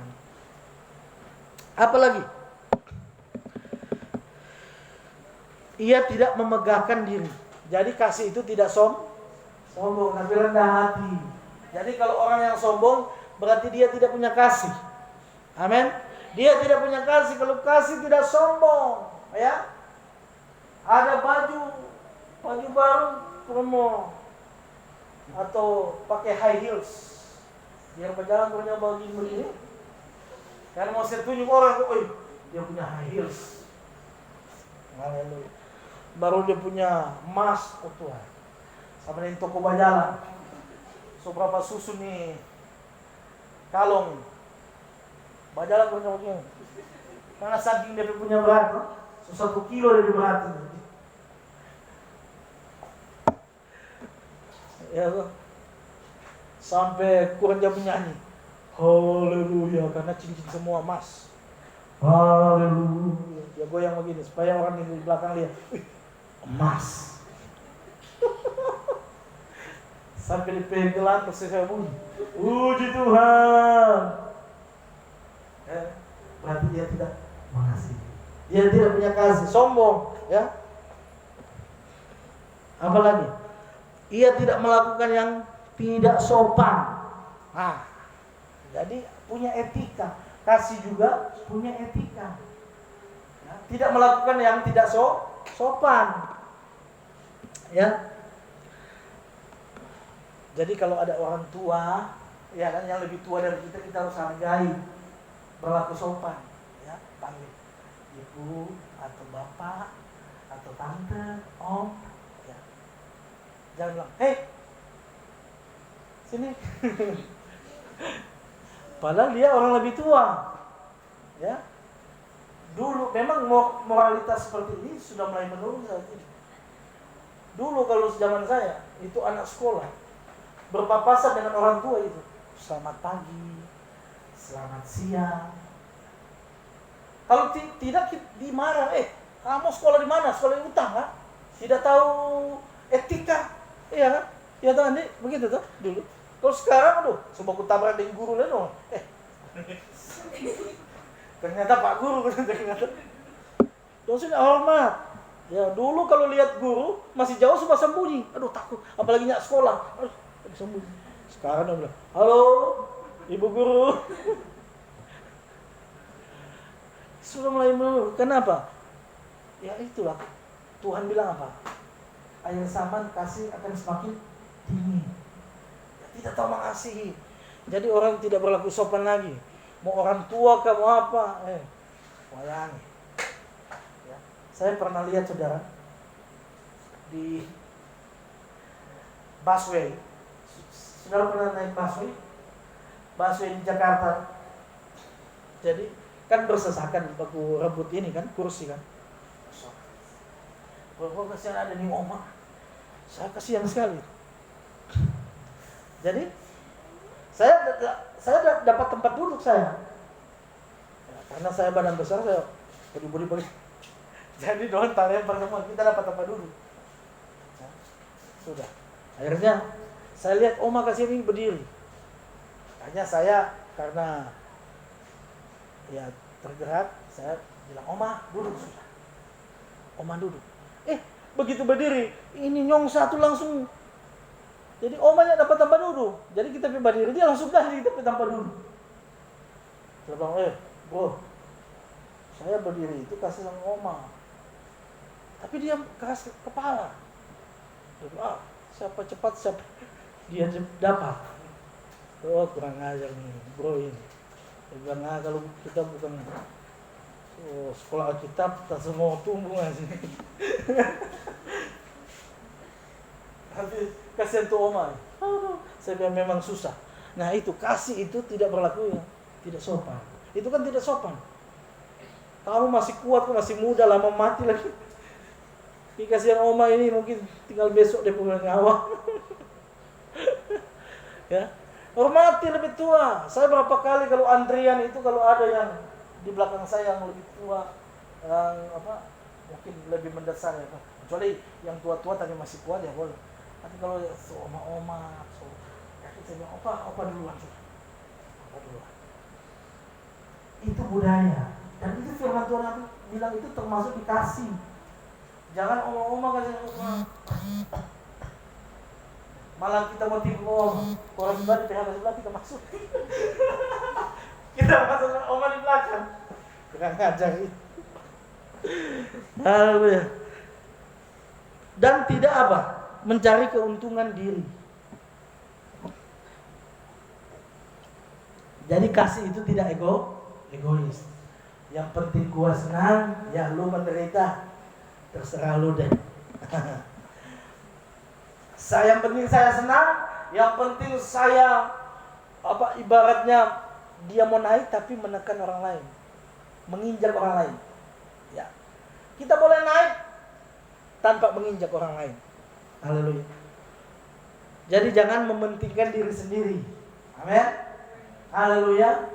Apalagi? Ia tidak memegahkan diri. Jadi kasih itu tidak sombong, tapi rendah hati. Jadi kalau orang yang sombong berarti dia tidak punya kasih. Amin. Dia tidak punya kasih. Kalau kasih tidak sombong, ya. Ada baju baru promo atau pakai high heels. Biar berjalan punya begini. Karena mau saya tunjuk orang, dia punya high heels. Haleluya. Baru dia punya emas, Tuhan. Sama di toko bajalan. So berapa susu nih? Kalong. Bajalan punya begini. Karena saking dia punya berat, so 1 kilo dia berat. Ya, sampai kurang dia menyanyi. Haleluya, karena cincin semua emas. Haleluya. Dia goyang begini supaya orang di belakang lihat. Emas. Sampai dipegelan terus saya bunyi. Puji Tuhan. Berarti dia tidak mengasihi. Dia tidak punya kasih, sombong, ya. Apalagi? Ia tidak melakukan yang tidak sopan. Nah, jadi punya etika. Kasih juga punya etika. Ya, tidak melakukan yang tidak sopan. Ya. Jadi kalau ada orang tua, ya kan yang lebih tua dari kita harus hargai, berlaku sopan, ya, panggil ibu atau bapak atau tante, om, ya. Jangan bilang, "Hei, sini." Padahal dia orang lebih tua, ya. Dulu memang moralitas seperti ini sudah mulai menurun saat ini. Dulu kalau zaman saya, itu anak sekolah berpapasan dengan orang tua itu. Selamat pagi, selamat siang. Kalau tidak dimarah, kamu sekolah di mana? Sekolah di utang, kan? Tidak tahu etika, iya kan? Ya tahu nih, begitu tuh dulu. Kalau sekarang, semua kutabrak dengan guru lain, ternyata Pak Guru, ternyata. Dosen hormat. Ya dulu kalau lihat guru masih jauh suka sembunyi. Aduh takut, apalagi nyak sekolah. Aduh sembunyi. Sekarang dia bilang, "Halo, Ibu Guru." Sudah mulai menurun. Kenapa? Ya itulah. Tuhan bilang apa? Air zaman kasih akan semakin dingin. tidak tahu mengasihi. Jadi orang tidak berlaku sopan lagi. Mau orang tua kah, mau apa? Wayangi. Ya. Saya pernah lihat saudara di busway. Saudara pernah naik busway? Busway di Jakarta. Jadi kan bersesakan baku rebut ini kan, kursi kan. Bahwa kasihan ada nih oma. Saya kasihan sekali. Jadi saya dapat tempat duduk saya. Ya, karena saya badan besar, saya body begini. Jadi doang tarian pertemuan kita dapat tempat duduk. Ya, sudah. Akhirnya saya lihat oma kasihan ini berdiri. Hanya saya karena ya tergerak, saya bilang oma duduk sudah. Oma duduk. Begitu berdiri, ini nyong satu langsung. Jadi omanya dapat tempat duduk. Jadi kita berdiri, dia langsung ganti kita tempat duduk. Saya bilang, bro, saya berdiri itu kasih sama oma. Tapi dia keras kepala. Dia bilang, siapa cepat siapa dia dapat. Oh, kurang ajar nih bro ini. Dia bilang, kalau kita bukan sekolah Alkitab, tak semua tumbuh nggak sih. Tapi kasihan tuh oma. Saya bilang memang susah. Nah itu kasih itu tidak berlaku ya, tidak sopan. Itu kan tidak sopan. Kamu masih kuat, masih muda, lama mati lagi. Ini kasihan oma ini mungkin tinggal besok dia punya nyawa. Ya, hormati lebih tua. Saya berapa kali kalau antrian itu kalau ada yang di belakang saya yang lebih tua, yang mungkin lebih mendesak ya, kecuali yang tua-tua tapi masih kuat ya boleh. Tapi kalau oma-oma, saya bilang opa duluan. Itu budaya. Dan itu firman Tuhan Nabi bilang itu termasuk dikasih. Jangan oma-oma kasih oma. Malah kita mau tipu oma. Orang sebelah di pihak sebelah kita masuk. Kita masuk oma di belakang. Kurang ngajar itu. Haleluya. Dan tidak mencari keuntungan diri. Jadi kasih itu tidak egois. Yang penting gua senang, ya lu menderita, terserah lu deh. Yang penting saya senang, yang penting saya ibaratnya dia mau naik tapi menekan orang lain, menginjak orang lain. Ya, kita boleh naik tanpa menginjak orang lain. Haleluya. Jadi jangan mementingkan diri sendiri. Amin. Haleluya.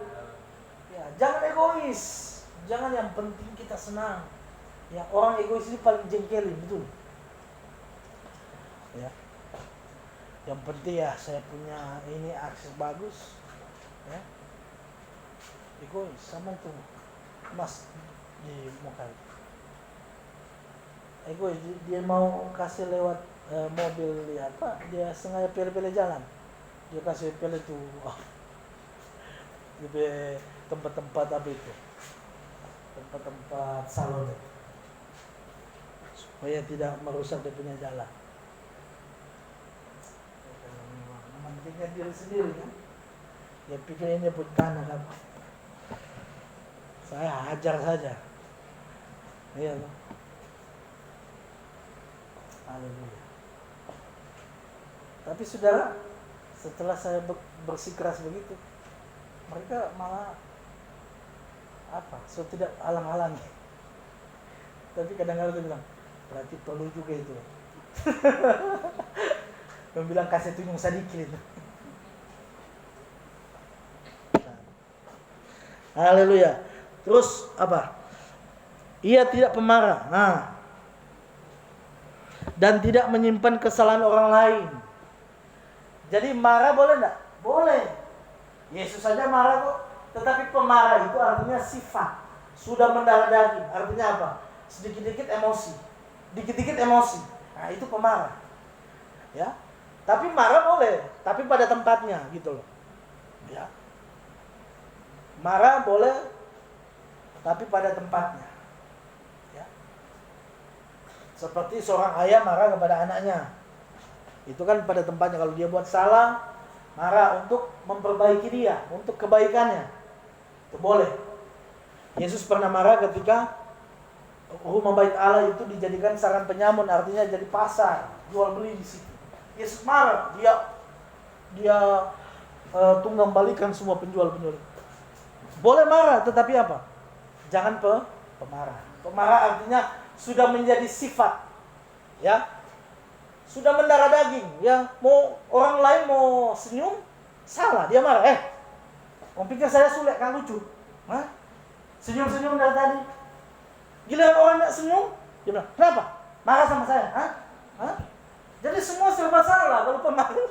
Ya, jangan egois. Jangan yang penting kita senang. Ya, orang egois ini paling jengkelin, betul. Ya. Yang penting ya saya punya ini akses bagus. Ya. Egois sama itu Mas di muka. Egois dia mau kasih lewat mobil dia sengaja pilih-pilih jalan. Dia kasih pilih tuh di tempat-tempat itu. Tempat-tempat salon supaya tidak merusak dia punya jalan. Mementingkan diri sendiri kan. Dia pikir ini pun tanah apa. Saya hajar saja. Iya loh. Haleluya. Tapi saudara, setelah saya bersikeras begitu, mereka malah so tidak halang-halangi. Tapi kadang-kadang dia bilang, berarti perlu juga itu. Dia bilang kasih tunjuk sedikit. Haleluya. Terus Ia tidak pemarah. Dan tidak menyimpan kesalahan orang lain. Jadi marah boleh enggak? Boleh. Yesus saja marah kok. Tetapi pemarah itu artinya sifat. Sudah mendarah daging. Artinya apa? Sedikit-dikit emosi. Dikit-dikit emosi. Nah, itu pemarah. Ya. Tapi marah boleh, tapi pada tempatnya gitu loh. Ya. Marah boleh, tapi pada tempatnya. Ya. Seperti seorang ayah marah kepada anaknya. Itu kan pada tempatnya. Kalau dia buat salah, Marah untuk memperbaiki dia, untuk kebaikannya. Itu boleh. Yesus pernah marah ketika rumah bait Allah itu dijadikan sarang penyamun, artinya jadi pasar, jual beli di situ. Yesus marah, dia tunggang balikan semua penjual-penjual. Boleh marah, tetapi apa? Jangan pemarah. Pemarah artinya sudah menjadi sifat, ya, sudah mendarah daging, ya. Mau orang lain mau senyum, salah dia marah. Kamu pikir saya sulit kan lucu? Hah? Senyum-senyum dari tadi. Giliran orang nggak senyum, dia bilang, kenapa? Marah sama saya? Hah? Jadi semua serba salah kalau pemarah.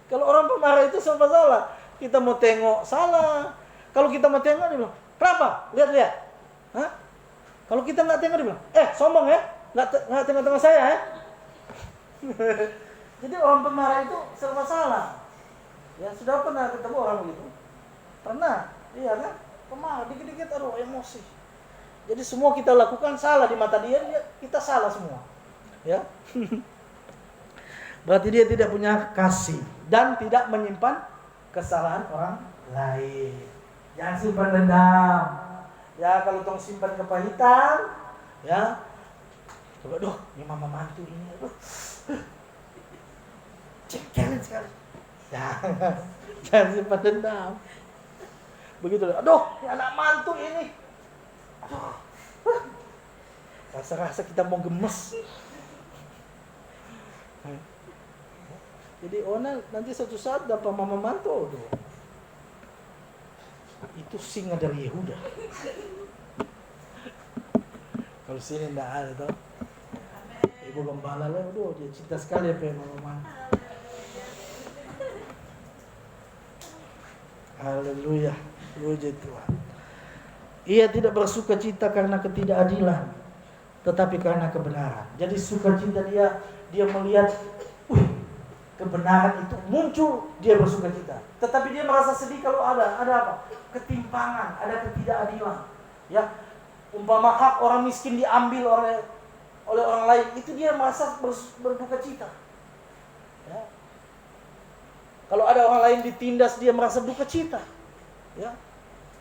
Kalau orang pemarah itu serba salah. Kita mau tengok salah. Kalau kita mau tengok dia bilang, kenapa? Lihat. Hah? Kalau kita nggak tengok dia bilang, sombong ya? Nggak tengok-tengok saya ya? Jadi orang pemarah itu serba salah. Ya sudah pernah ketemu orang begitu? Pernah, iya kan? Pemarah, dikit-dikit aduh emosi. Jadi semua kita lakukan salah di mata dia kita salah semua. Ya. Berarti dia tidak punya kasih dan tidak menyimpan kesalahan orang lain. Jangan simpan dendam. Ya kalau tong simpan kepahitan, ya. Coba ini mama mantu ini, cengkelin sekali. Jangan simpan dendam. Begitu. Ini anak mantu ini. Rasa-rasa kita mau gemes. Jadi nanti suatu saat dapat mama mantu. Itu singa dari Yehuda. Kalau sini enggak ada toh. Ibu gembala lah, dia cinta sekali apa mama mantu. Haleluya. Puji Tuhan. Ia tidak bersuka cita karena ketidakadilan, tetapi karena kebenaran. Jadi sukacita dia melihat, kebenaran itu muncul, dia bersuka cita. Tetapi dia merasa sedih kalau ada apa? Ketimpangan, ada ketidakadilan. Ya, umpama hak orang miskin diambil oleh orang lain, itu dia merasa berduka cita. Ya. Kalau ada orang lain ditindas, dia merasa duka cita. Ya.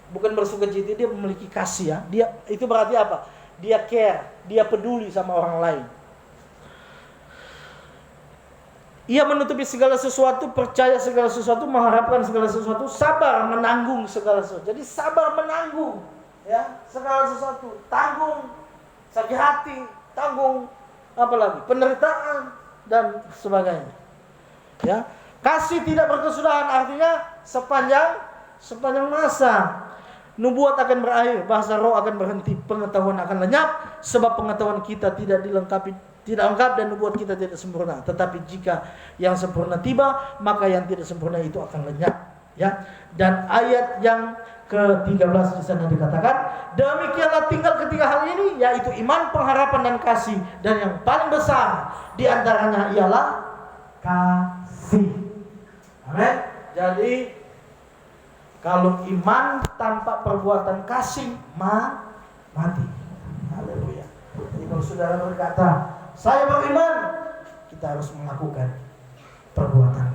Bukan bersuka cita, dia memiliki kasih, ya. Dia itu berarti apa? Dia care, dia peduli sama orang lain. Ia menutupi segala sesuatu, percaya segala sesuatu, mengharapkan segala sesuatu, sabar menanggung segala sesuatu. Jadi sabar menanggung, ya, segala sesuatu, tanggung sakit hati, tanggung apa lagi? Penderitaan dan sebagainya. Ya. Kasih tidak berkesudahan artinya sepanjang masa. Nubuat akan berakhir, bahasa roh akan berhenti, pengetahuan akan lenyap, sebab pengetahuan kita tidak lengkap dan nubuat kita tidak sempurna. Tetapi jika yang sempurna tiba, maka yang tidak sempurna itu akan lenyap. Ya. Dan ayat yang ke-13 di sana dikatakan, demikianlah tinggal ketiga hal ini, yaitu iman, pengharapan dan kasih. Dan yang paling besar di antaranya ialah kasih. Amin. Jadi kalau iman tanpa perbuatan kasih mati. Haleluya. Jadi kalau saudara berkata, saya beriman, kita harus melakukan perbuatan